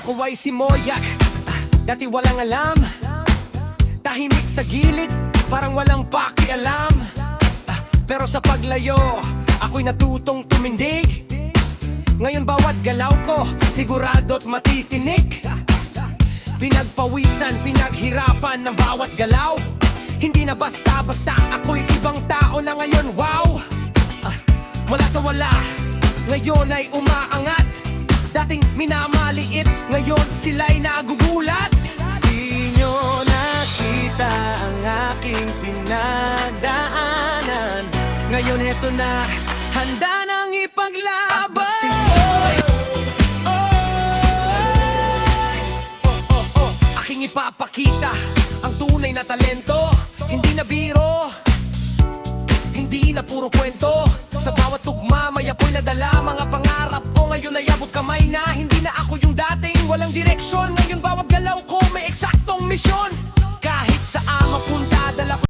Ako ay si Moyak, dati walang alam. Tahimik sa gilid, parang walang pakialam. Pero sa paglayo, ako'y natutong tumindig. Ngayon bawat galaw ko, sigurado't matitinik. Pinagpawisan, pinaghirapan ng bawat galaw. Hindi na basta-basta, ako'y ibang tao na ngayon, wow! Mula sa wala, ngayon ay umaangat. Dating minamaliit, ngayon sila'y nagugulat. Di nyo nakita ang aking pinagdaanan. Ngayon eto na, handa nang ipaglaban. Aking ipapakita ang tunay na talento. Hindi na biro, hindi na puro kwento. Sa bawat tugma may apoy na dala. Mga pangarap ko ngayon ay abot kamay na.